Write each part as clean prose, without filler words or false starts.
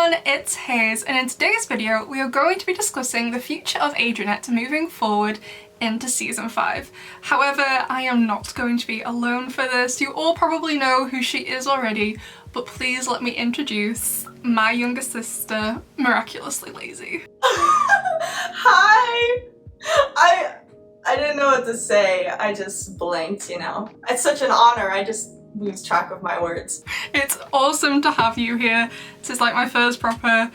everyone, it's Hayes, and in today's video we are going to be discussing the future of Adrienette moving forward into season 5. However, I am not going to be alone for this. You all probably know who she is already, but please let me introduce my younger sister, Miraculously Lazy. Hi! I didn't know what to say. I just blinked, you know. It's such an honor, I just lose track of my words. It's awesome to have you here. This is like my first proper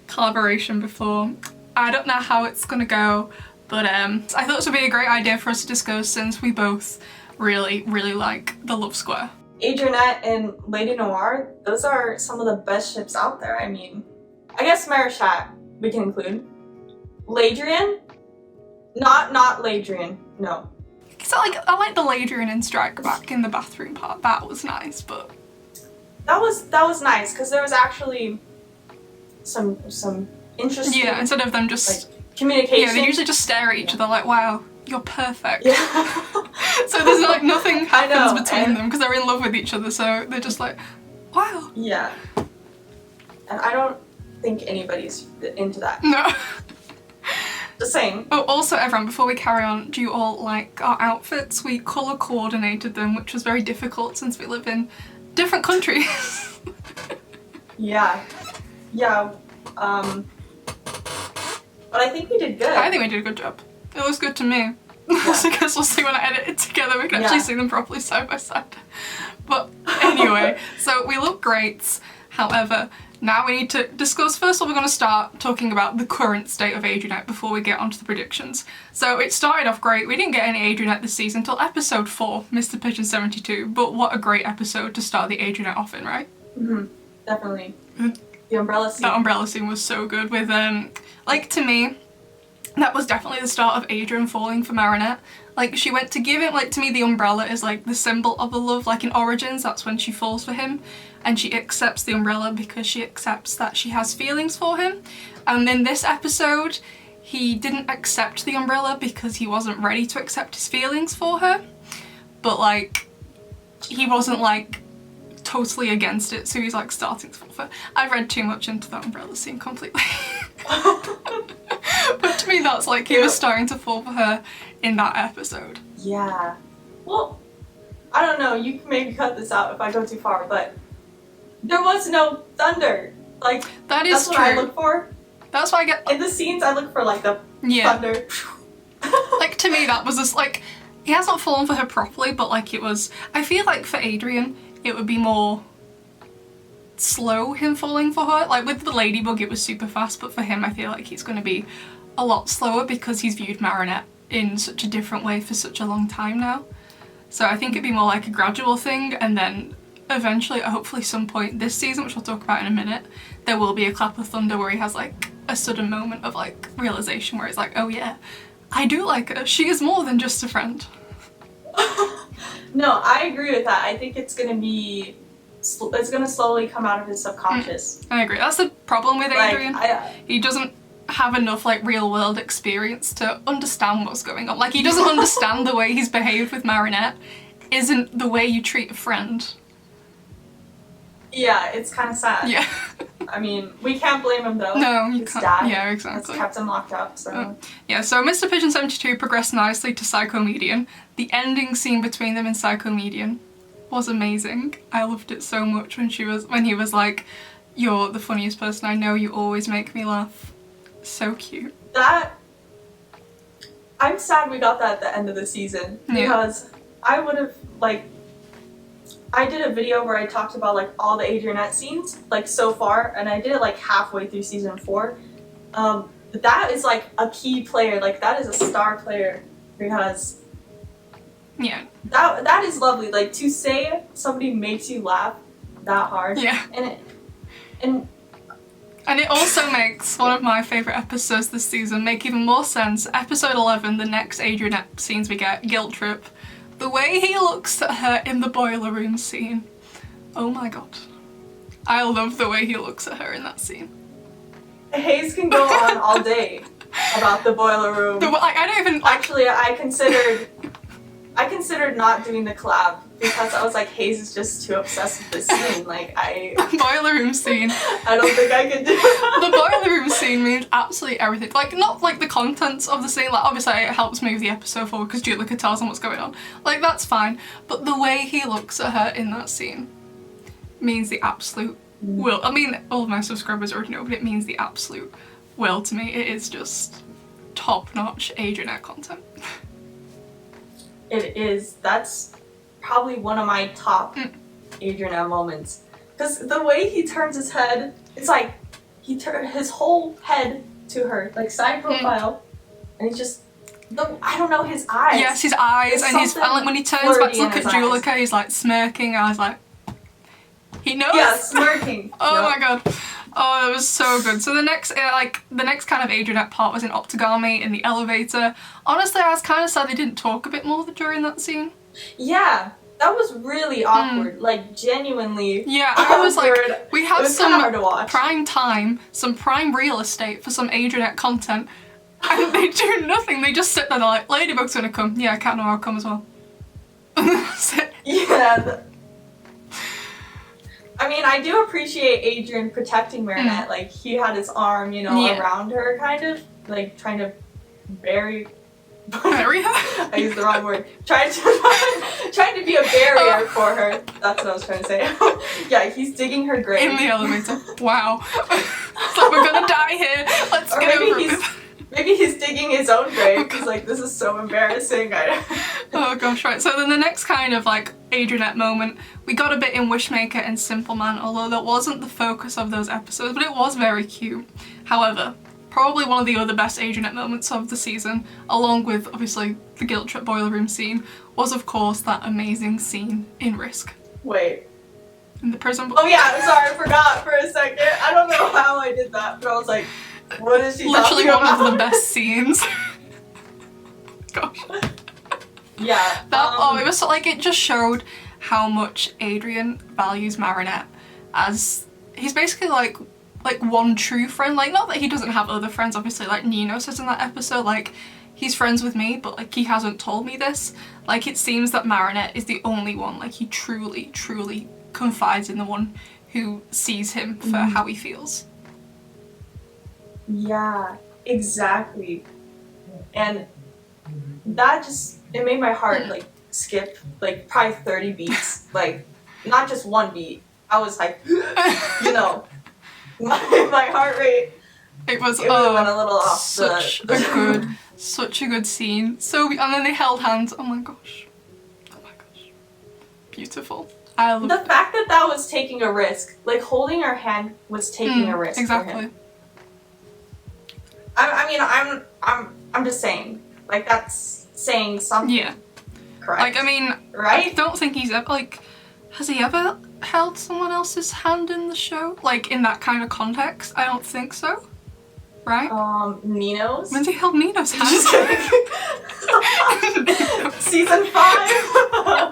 collaboration before. I don't know how it's gonna go, but I thought this would be a great idea for us to discuss since we both really like the love square. Adrienette and Lady Noir, those are some of the best ships out there. I mean, I guess Marichat we can include. Ladrian? Not Ladrian, no. So I like the Ladrian and Strike back in the bathroom part. That was nice, but that was nice because there was actually some interesting. Yeah, instead of them just like, communication. Yeah, they usually just stare at each other like, "Wow, you're perfect." Yeah. So there's like nothing happens between them because they're in love with each other. So they're just like, "Wow." Yeah. And I don't think anybody's into that. No. Just saying. Oh, also everyone, before we carry on, do you all like our outfits? We colour coordinated them, which was very difficult since we live in different countries. Yeah. Yeah. But I think we did good. I think we did a good job. It looks good to me. Yeah. So I guess we'll see when I edit it together. We can actually see them properly side by side. But anyway, so we look great. However, now we need to discuss, first of all we're going to start talking about the current state of Adrienette before we get onto the predictions. So it started off great. We didn't get any Adrienette this season until episode 4, Mr. Pigeon 72, but what a great episode to start the Adrienette off in, right? Mm-hmm. Definitely. The umbrella scene. That umbrella scene was so good with, like, to me, that was definitely the start of Adrian falling for Marinette. Like, she went to give him, like, to me the umbrella is like the symbol of the love, like in Origins, that's when she falls for him. And she accepts the umbrella because she accepts that she has feelings for him. And in this episode, he didn't accept the umbrella because he wasn't ready to accept his feelings for her. But like, he wasn't like totally against it, so he's like starting to fall for her. I read too much into that umbrella scene completely. But to me that's like, he was starting to fall for her in that episode. Yeah. Well, I don't know, you can maybe cut this out if I go too far, but there was no thunder. Like, that's what I look for. That's why I get... In the scenes, I look for, like, the thunder. Like, to me, that was just, like... He hasn't fallen for her properly, but, like, it was... I feel like for Adrian, it would be more... slow, him falling for her. Like, with the Ladybug, it was super fast, but for him, I feel like he's going to be a lot slower because he's viewed Marinette in such a different way for such a long time now. So I think it'd be more like a gradual thing, and then... eventually, hopefully some point this season, which we'll talk about in a minute, there will be a clap of thunder where he has like a sudden moment of like realization where he's like, oh yeah, I do like her. She is more than just a friend. No, I agree with that. I think it's gonna be, it's gonna slowly come out of his subconscious. I agree. That's the problem with Adrian. Like, he doesn't have enough like real world experience to understand what's going on. Like, he doesn't understand the way he's behaved with Marinette isn't the way you treat a friend. Yeah, it's kind of sad. Yeah. I mean, we can't blame him though. No, you His can't. Dad Yeah, exactly. has kept him locked up, so... Yeah, so Mr. Pigeon 72 progressed nicely to Psychomedian. The ending scene between them in Psychomedian was amazing. I loved it so much when he was like, you're the funniest person I know, you always make me laugh. So cute. I'm sad we got that at the end of the season, because I would have, like... I did a video where I talked about like all the Adrienette scenes, like so far, and I did it like halfway through season 4. But that is like a key player, like that is a star player, because that is lovely. Like, to say somebody makes you laugh that hard, and it also makes one of my favourite episodes this season make even more sense. Episode 11, the next Adrienette scenes we get, Guilt Trip. The way he looks at her in the boiler room scene. Oh my god. I love the way he looks at her in that scene. Hayes can go on all day about the boiler room. I don't even... Actually, I considered not doing the collab because I was like, Hayes is just too obsessed with this scene. Like, Boiler room scene. I don't think I can do it. The boiler room scene means absolutely everything. Like, not like the contents of the scene, like obviously it helps move the episode forward because Julika tells him what's going on. Like, that's fine. But the way he looks at her in that scene means the absolute will. I mean, all of my subscribers already know, but it means the absolute will to me. It is just top-notch Adrienette content. It is. That's probably one of my top Adrienette moments. Because the way he turns his head, it's like he turned his whole head to her, like side profile, and he's just, I don't know, his eyes. Yes, his eyes, and like when he turns back to look at Julika, he's like smirking. I was like, he knows. Yeah, smirking. Oh my god. Oh, it was so good. So the next kind of Adrienette part was in Optogami in the elevator. Honestly, I was kind of sad they didn't talk a bit more during that scene. Yeah, that was really awkward. Like, genuinely. Yeah, I was like, we have some prime time, some prime real estate for some Adrienette content, and they do nothing. They just sit there, they're like, Ladybug's gonna come. Yeah, Cat Noir will come as well. That's it. Yeah. I mean, I do appreciate Adrien protecting Marinette. Like, he had his arm, you know, around her, kind of. Like, trying to bury her? I used the wrong word. Trying to be a barrier for her. That's what I was trying to say. Yeah, he's digging her grave. In the elevator. Wow. It's like, we're gonna die here. Let's get over it. Maybe he's digging his own grave. He's like, this is so embarrassing. Oh gosh, right. So then the next kind of like Adrienette moment, we got a bit in Wishmaker and Simple Man, although that wasn't the focus of those episodes, but it was very cute. However, probably one of the other best Adrienette moments of the season, along with obviously the guilt trip boiler room scene, was of course that amazing scene in Risk. Wait. In the prison. Oh yeah, I'm sorry, I forgot for a second. I don't know how I did that, but I was like, what is she literally talking about? Literally one of the best scenes. Gosh. Yeah. It was so, like, it just showed how much Adrien values Marinette, as he's basically like one true friend. Like, not that he doesn't have other friends, obviously, like Nino says in that episode, like, he's friends with me, but like he hasn't told me this. Like, it seems that Marinette is the only one, like, he truly, truly confides in, the one who sees him for how he feels. Yeah, exactly. And that just, it made my heart like skip like probably 30 beats. Like, not just one beat. I was like, you know, my heart rate. It went a little off. Such a good scene. So, and then they held hands. Oh my gosh. Beautiful. I love the fact that that was taking a risk. Like, holding her hand was taking a risk. Exactly. For him. I mean, I'm just saying, like, that's saying something. Yeah. Correct. Like, I mean, right? I don't think he's ever, like, has he ever held someone else's hand in the show? Like, in that kind of context? I don't think so. Right? Nino's? When's he held Nino's hand? Just kidding. Season 5.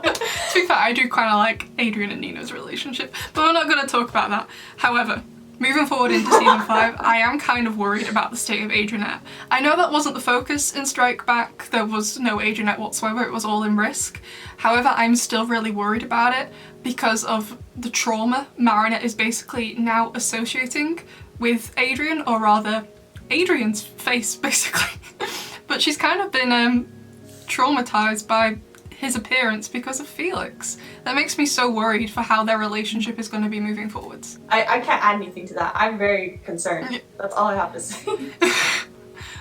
To be fair, I do kind of like Adrien and Nino's relationship, but we're not going to talk about that. However, moving forward into season 5, I am kind of worried about the state of Adrienette. I know that wasn't the focus in Strike Back. There was no Adrienette whatsoever. It was all in Risk. However, I'm still really worried about it because of the trauma Marinette is basically now associating with Adrien, or rather, Adrien's face, basically. But she's kind of been traumatized by his appearance because of Felix. That makes me so worried for how their relationship is going to be moving forwards. I can't add anything to that. I'm very concerned. Yeah. That's all I have to say.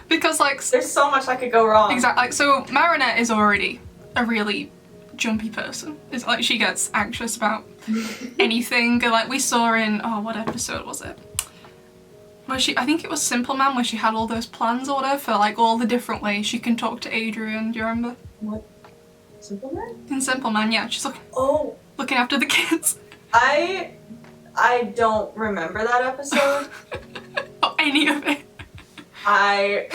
Because, like, there's so much that could go wrong. Exactly. Like, so Marinette is already a really jumpy person. It's like she gets anxious about anything. Like, we saw in, what episode was it? Where I think it was Simple Man, where she had all those plans or whatever for like all the different ways she can talk to Adrien. Do you remember? What? Simple Man? In Simple Man, yeah. She's looking after the kids. I don't remember that episode. Or any of it. I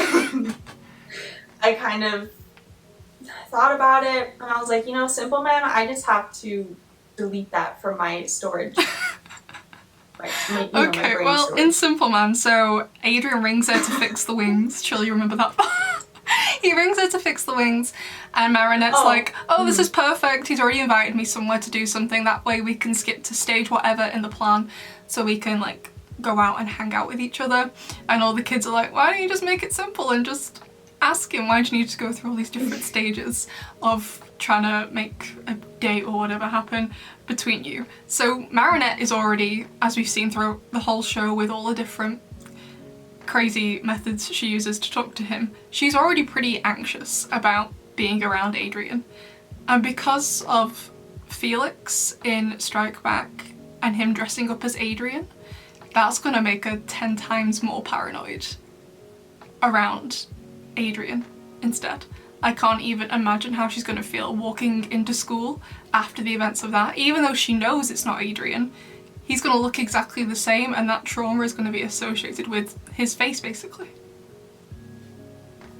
kind of thought about it and I was like, you know, Simple Man, I just have to delete that from my storage. Okay, well, in Simple Man, so Adrien rings her to fix the wings. Surely you remember that part. He brings her to fix the wings, and Marinette's like, oh, this is perfect. He's already invited me somewhere to do something. That way we can skip to stage whatever in the plan, so we can like go out and hang out with each other. And all the kids are like, why don't you just make it simple and just ask him? Why do you need to go through all these different stages of trying to make a date or whatever happen between you? So Marinette is already, as we've seen throughout the whole show with all the different crazy methods she uses to talk to him, she's already pretty anxious about being around Adrien. And because of Felix in Strike Back and him dressing up as Adrien, that's gonna make her 10 times more paranoid around Adrien instead. I can't even imagine how she's gonna feel walking into school after the events of that. Even though she knows it's not Adrien, he's gonna look exactly the same, and that trauma is gonna be associated with his face, basically.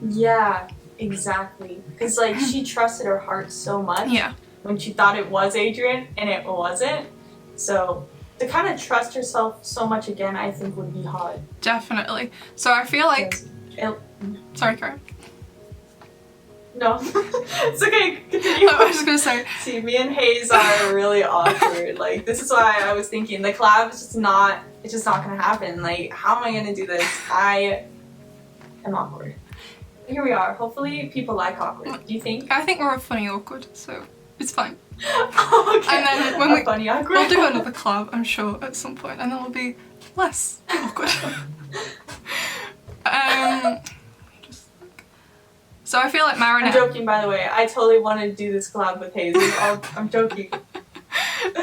Yeah, exactly. Because like she trusted her heart so much when she thought it was Adrien and it wasn't. So to kind of trust herself so much again, I think would be hard. Definitely. So I feel like... Sorry, Karen. No, it's okay, continue. I was just gonna say... See, me and Hayes are really awkward. Like, this is why I was thinking the collab is just not, it's just not gonna happen. Like, how am I gonna do this? I am awkward. Here we are. Hopefully people like awkward. Do you think? I think we're a funny awkward, so it's fine. Okay. And then when funny awkward. we'll do another collab, I'm sure, at some point, and then we'll be less awkward. So I feel like Marinette... I'm joking, by the way. I totally wanted to do this collab with Hayes. I'm joking.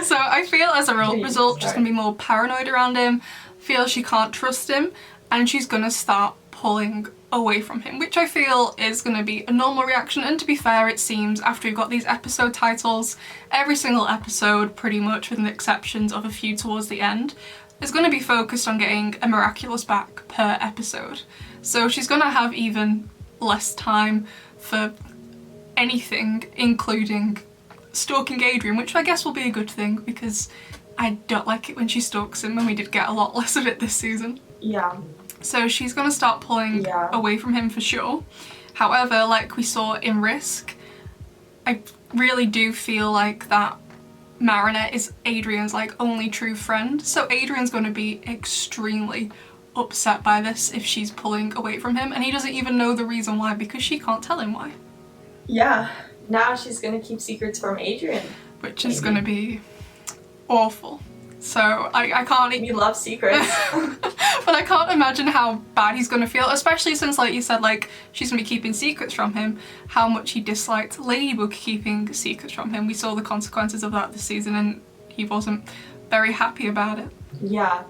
So I feel as a result, she's going to be more paranoid around him, feel she can't trust him, and she's going to start pulling away from him, which I feel is going to be a normal reaction. And to be fair, it seems after we've got these episode titles, every single episode, pretty much with the exceptions of a few towards the end, is going to be focused on getting a miraculous back per episode. So she's going to have even less time for anything, including stalking Adrien, which I guess will be a good thing because I don't like it when she stalks him, and we did get a lot less of it this season. Yeah. So she's going to start pulling away from him for sure. However, like we saw in Risk, I really do feel like that Marinette is Adrien's like only true friend. So Adrien's going to be extremely upset by this if she's pulling away from him, and he doesn't even know the reason why because she can't tell him why. Yeah. Now she's going to keep secrets from Adrien. Which is going to be awful. So I can't... We love secrets. But I can't imagine how bad he's going to feel, especially since, like you said, like she's going to be keeping secrets from him, how much he disliked Ladybug keeping secrets from him. We saw the consequences of that this season and he wasn't very happy about it. Yeah.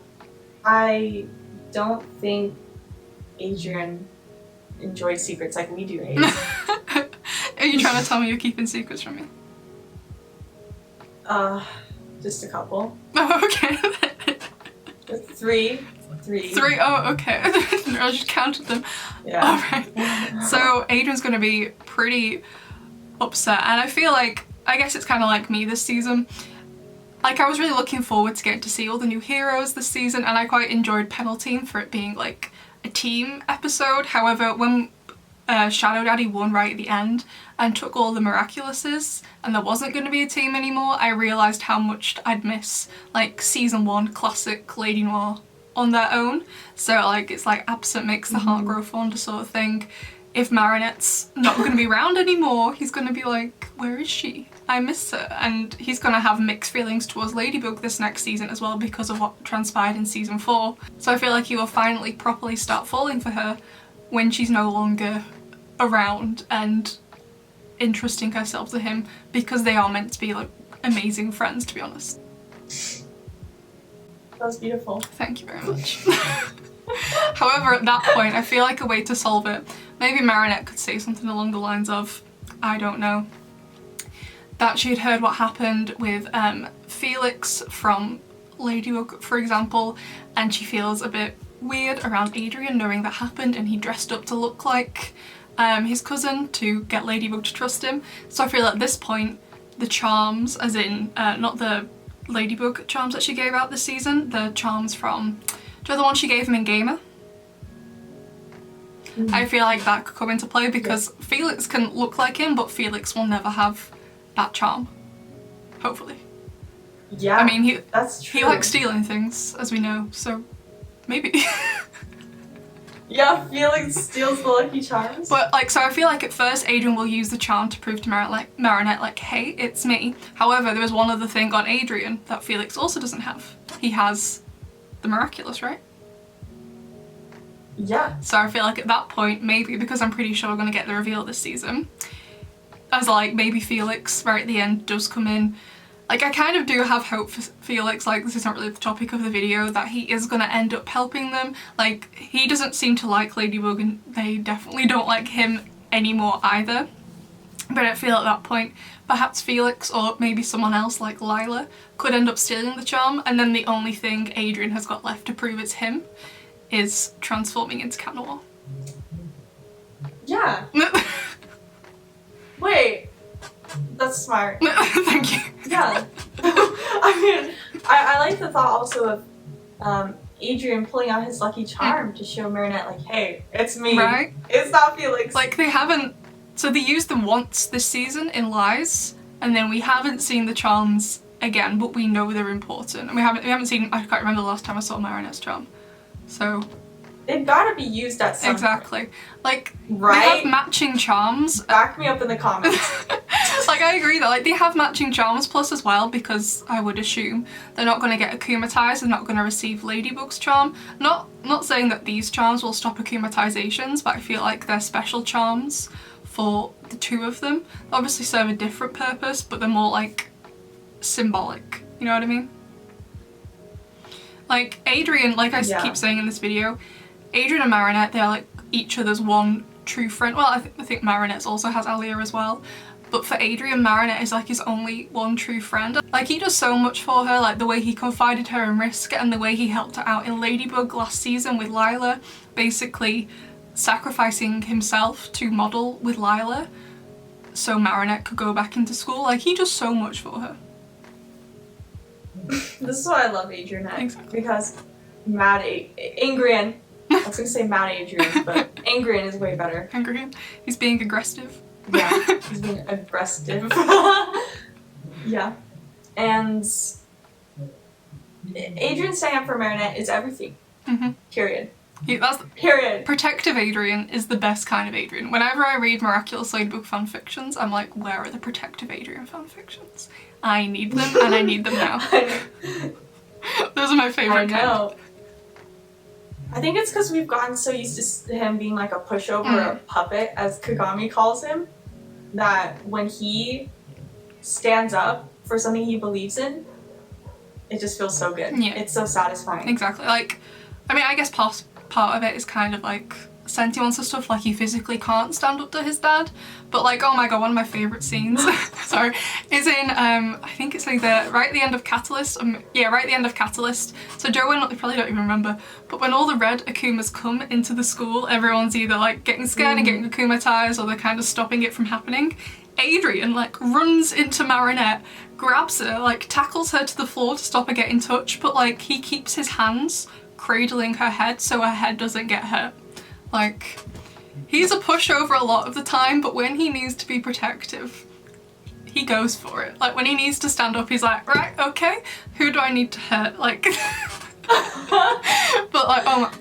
I don't think Adrien enjoys secrets like we do, Hayes. Are you trying to tell me you're keeping secrets from me? Just a couple. Oh, okay. Three. Oh, okay. I just counted them. Yeah. Alright. So Adrien's gonna be pretty upset, and I feel like, I guess it's kind of like me this season. Like, I was really looking forward to getting to see all the new heroes this season, and I quite enjoyed Penalty for it being like a team episode. However, when Shadow Daddy won right at the end and took all the Miraculouses and there wasn't going to be a team anymore, I realised how much I'd miss like season 1 classic Lady Noir on their own. So like it's like absent makes the heart grow fonder sort of thing. If Marinette's not going to be around anymore, he's going to be like, where is she? I miss her. And he's going to have mixed feelings towards Ladybug this next season as well because of what transpired in season 4. So I feel like he will finally properly start falling for her when she's no longer around and entrusting herself to him, because they are meant to be like amazing friends, to be honest. That was beautiful. Thank you very much. However, at that point, I feel like a way to solve it, maybe Marinette could say something along the lines of, I don't know, that she had heard what happened with Felix from Ladybug, for example, and she feels a bit weird around Adrien knowing that happened, and he dressed up to look like his cousin to get Ladybug to trust him. So I feel at this point the charms, as in not the Ladybug charms that she gave out this season, the charms from, do you know the one she gave him in Gamer? I feel like that could come into play because Felix can look like him, but Felix will never have that charm. Hopefully. Yeah, I mean, that's true. He likes stealing things, as we know, so maybe. Yeah, Felix steals the Lucky Charms. But, like, so I feel like at first Adrien will use the charm to prove to Marinette, like, hey, it's me. However, there was one other thing on Adrien that Felix also doesn't have. He has the Miraculous, right? Yeah. So I feel like at that point, maybe, because I'm pretty sure we're going to get the reveal this season, as like, maybe Felix, right at the end, does come in. Like, I kind of do have hope for Felix, like, this isn't really the topic of the video, that he is going to end up helping them. Like, he doesn't seem to like Ladybug, and they definitely don't like him anymore either. But I feel at that point, perhaps Felix, or maybe someone else like Lila, could end up stealing the charm, and then the only thing Adrien has got left to prove it's him is transforming into Cat Noir. Yeah. Wait. That's smart. Thank you. Yeah. I mean, I like the thought also of Adrien pulling out his lucky charm to show Marinette, like, hey, it's me. Right? It's not Felix. Like, they haven't... So they used them once this season in Lies, and then we haven't seen the charms again, but we know they're important. And we haven't seen... I can't remember the last time I saw Marinette's charm. So... They've got to be used at some Exactly. point. Like, right? They have matching charms. Back me up in the comments. Like, I agree that, like, they have matching charms plus as well, because I would assume they're not going to get akumatized, they're not going to receive Ladybug's charm. Not saying that these charms will stop akumatizations, but I feel like they're special charms for the two of them. They obviously serve a different purpose, but they're more, like, symbolic. You know what I mean? Like, Adrien, like I keep saying in this video, Adrien and Marinette, they're like each other's one true friend. Well, I think Marinette also has Alia as well. But for Adrien, Marinette is like his only one true friend. Like, he does so much for her, like the way he confided her in Risk and the way he helped her out in Ladybug last season with Lila, basically sacrificing himself to model with Lila so Marinette could go back into school. Like, he does so much for her. This is why I love Adrienette. Exactly. Because Adrien. I was gonna say Mad Adrien, but Adrien is way better. Adrien? He's being aggressive. Yeah, he's being aggressive. Yeah. And Adrien standing up for Marinette is everything. Period. Period. Protective Adrien is the best kind of Adrien. Whenever I read Miraculous Ladybug fanfictions, I'm like, where are the Protective Adrien fanfictions? I need them, and I need them now. Those are my favourite. I know. I think it's because we've gotten so used to him being like a pushover or a puppet, as Kagami calls him, that when he stands up for something he believes in, it just feels so good. Yeah. It's so satisfying. Exactly. Like, I mean, I guess part of it is kind of like sentimental stuff, like he physically can't stand up to his dad, but like, oh my god, one of my favourite scenes, sorry, is in, I think it's like right at the end of Catalyst, yeah, right at the end of Catalyst, so Joe, you probably don't even remember, but when all the red Akumas come into the school, everyone's either like getting scared and getting akumatized, or they're kind of stopping it from happening. Adrien like runs into Marinette, grabs her, like tackles her to the floor to stop her getting touched, but like he keeps his hands cradling her head so her head doesn't get hurt. Like, he's a pushover a lot of the time, but when he needs to be protective, he goes for it. Like, when he needs to stand up, he's like, right, okay, who do I need to hurt? Like, but like, oh my,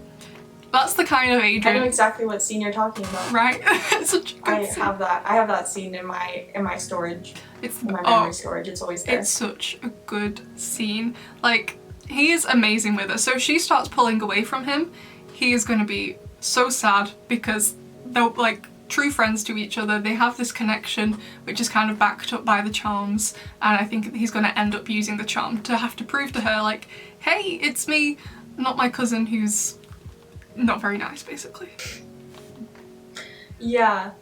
that's the kind of Adrien. I know exactly what scene you're talking about. Right? It's such a good scene. I have that scene in my storage. It's in my memory storage. It's always there. It's such a good scene. Like, he is amazing with her. So if she starts pulling away from him, he is going to be so sad, because they're like true friends to each other. They have this connection which is kind of backed up by the charms, and I think he's going to end up using the charm to have to prove to her, like, hey, it's me, not my cousin who's not very nice, basically. Yeah.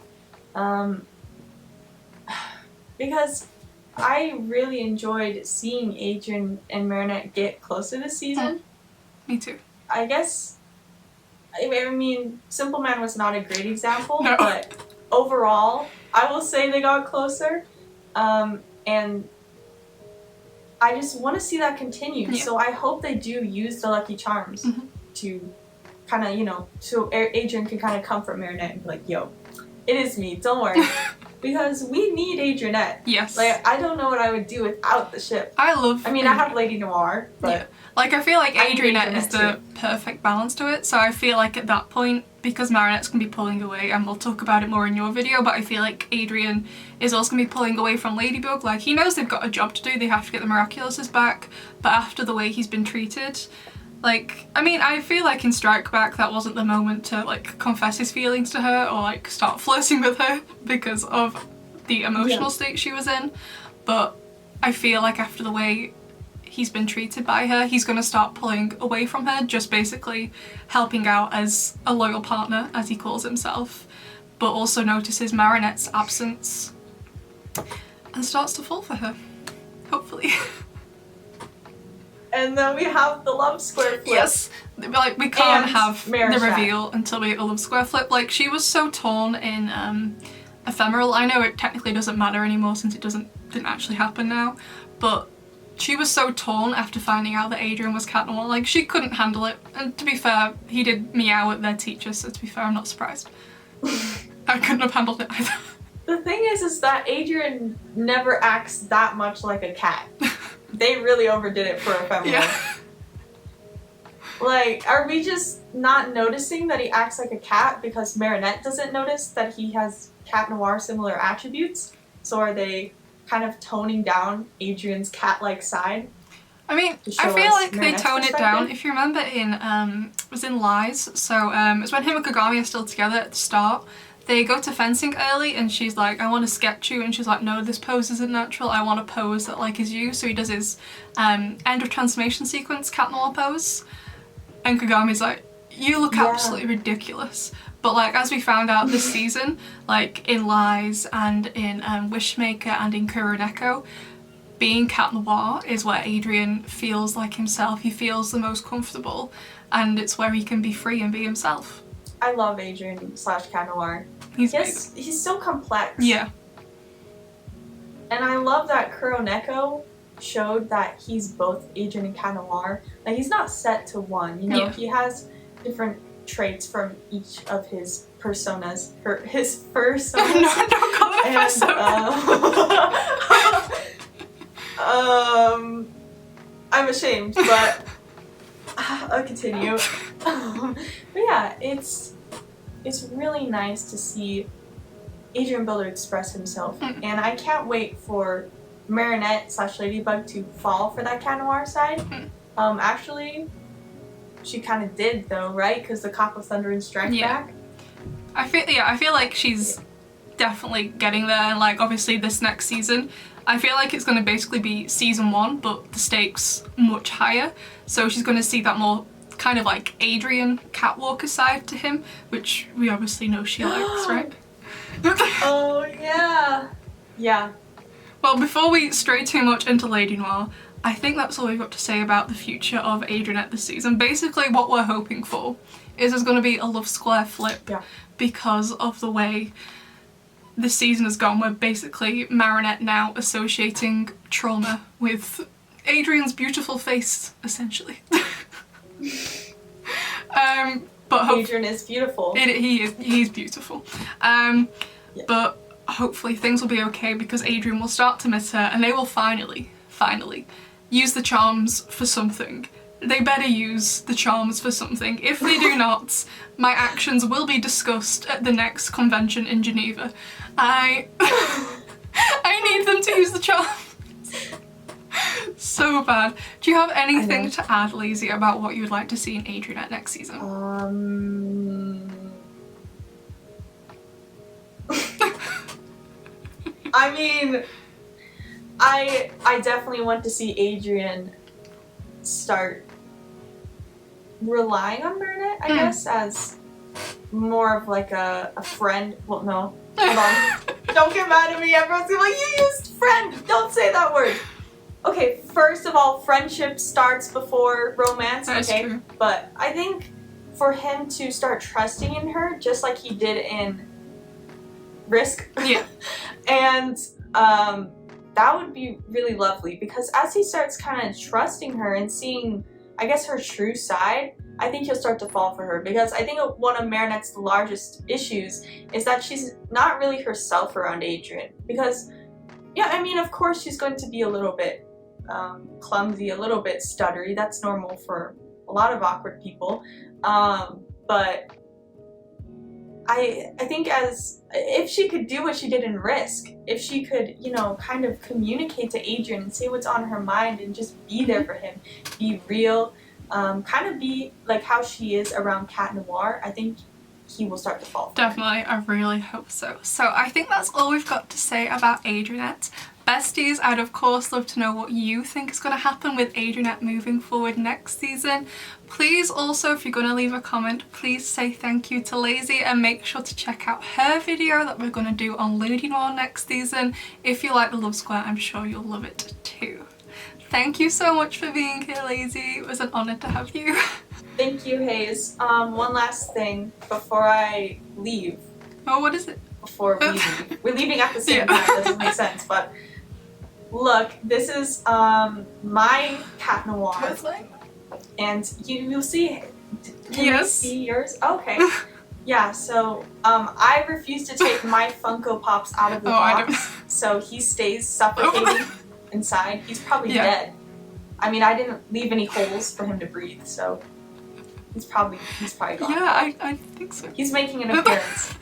Because I really enjoyed seeing Adrien and Marinette get closer this season. Me too. I guess, I mean, Simple Man was not a great example, no. But overall, I will say they got closer. And I just want to see that continue. Yeah. So I hope they do use the Lucky Charms to kind of, you know, so Adrian can kind of comfort Marinette and be like, yo, it is me, don't worry. Because we need Adrienette. Yes. Like, I don't know what I would do without the ship. I love... I mean, I have Lady Noir, but... Yeah. Like, I feel like Adrienette is the too. perfect balance to it, so I feel like at that point, because Marinette's going to be pulling away, and we'll talk about it more in your video, but I feel like Adrian is also going to be pulling away from Ladybug. Like, he knows they've got a job to do, they have to get the Miraculouses back, but after the way he's been treated... Like, I mean, I feel like in Strike Back that wasn't the moment to, like, confess his feelings to her or, like, start flirting with her because of the emotional state she was in. But I feel like after the way he's been treated by her, he's going to start pulling away from her, just basically helping out as a loyal partner, as he calls himself, but also notices Marinette's absence and starts to fall for her, hopefully. And then we have the love square flip. Yes, like we can't And have the Marinette. reveal until we get the love square flip. Like, she was so torn in Ephemeral. I know it technically doesn't matter anymore since it didn't actually happen now, but she was so torn after finding out that Adrian was Cat Noir. Like, she couldn't handle it. And to be fair, he did meow at their teacher, so to be fair, I'm not surprised. I couldn't have handled it either. The thing is that Adrian never acts that much like a cat. They really overdid it for Ephemeral. Yeah. Like, are we just not noticing that he acts like a cat because Marinette doesn't notice that he has Cat Noir similar attributes? So are they kind of toning down Adrian's cat-like side? I mean, To show I feel us like they Marinette's tone it perspective? down. If you remember in, it was in Lies, so it's when him and Kagami are still together at the start. They go to fencing early and she's like, I want to sketch you, and she's like, no, this pose isn't natural, I want a pose that like is you. So he does his end of transformation sequence Cat Noir pose, and Kagami's like, you look absolutely ridiculous. But like, as we found out this season, like in Lies and in Wishmaker and in Kuroneko, being Cat Noir is where Adrian feels like himself, he feels the most comfortable, and it's where he can be free and be himself. I love Adrian / Cat Noir. He's so complex. Yeah. And I love that Kuroneko showed that he's both Adrian and Cat Noir. Like, he's not set to one, you know, Yeah. he has different traits from each of his personas. His personas. No, don't call it a And, I'm ashamed, but I'll continue. But yeah, it's really nice to see Adrian Builder express himself, and I can't wait for Marinette / Ladybug to fall for that Cat Noir side. Actually, she kind of did though, right? Because the Cop of Thunder and Strike Back. I feel like she's definitely getting there, and like obviously this next season, I feel like it's going to basically be season 1, but the stakes much higher. So she's going to see that more kind of like Adrian Catwalker side to him, which we obviously know she likes, right? Oh yeah. Yeah. Well, before we stray too much into Lady Noir, I think that's all we've got to say about the future of Adrienette this season. Basically what we're hoping for is there's going to be a love square flip because of the way this season has gone, where basically Marinette now associating trauma with Adrian's beautiful face, essentially. But Adrian is beautiful. He's beautiful. But hopefully things will be okay because Adrian will start to miss her, and they will finally use the charms for something. They better use the charms for something. If they do not, my actions will be discussed at the next convention in Geneva. I need them to use the charms. So bad. Do you have anything to add, Lazy, about what you would like to see in Adrienette next season? I mean, I definitely want to see Adrian start relying on Marinette, I guess, as more of like a friend. Well, no. Hold on. Don't get mad at me. Everyone's gonna be like, you used friend. Don't say that word. Okay, first of all, friendship starts before romance, That's okay? true. But I think for him to start trusting in her, just like he did in Risk. Yeah. And that would be really lovely, because as he starts kind of trusting her and seeing, I guess, her true side, I think he'll start to fall for her, because I think one of Marinette's largest issues is that she's not really herself around Adrien. Because, yeah, I mean, of course she's going to be a little bit clumsy, a little bit stuttery. That's normal for a lot of awkward people. But I think if she could do what she did in Risk, if she could, you know, kind of communicate to Adrien and say what's on her mind and just be there for him, be real, kind of be like how she is around Cat Noir, I think he will start to fall. Definitely, I really hope so. So I think that's all we've got to say about Adrienette. Besties, I'd of course love to know what you think is going to happen with Adrienette moving forward next season. Please also, if you're going to leave a comment, please say thank you to Lazy and make sure to check out her video that we're going to do on Lady Noir next season. If you like the Love Square, I'm sure you'll love it too. Thank you so much for being here, Lazy. It was an honour to have you. Thank you, Hayes. One last thing before I leave. Oh, what is it? Before we leave. We're leaving at the same time, that doesn't make sense, but look, this is my Cat Noir, and you'll see. Can I see yours? Okay. Yeah, so I refuse to take my Funko Pops out of the box, so he stays suffocating inside. He's probably dead. I mean, I didn't leave any holes for him to breathe, so he's probably gone. Yeah, I think so. He's making an appearance.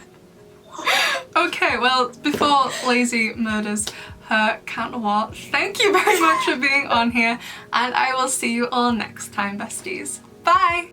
Okay, well, before Lazy murders her Cat Noir, thank you very much for being on here, and I will see you all next time, besties. Bye!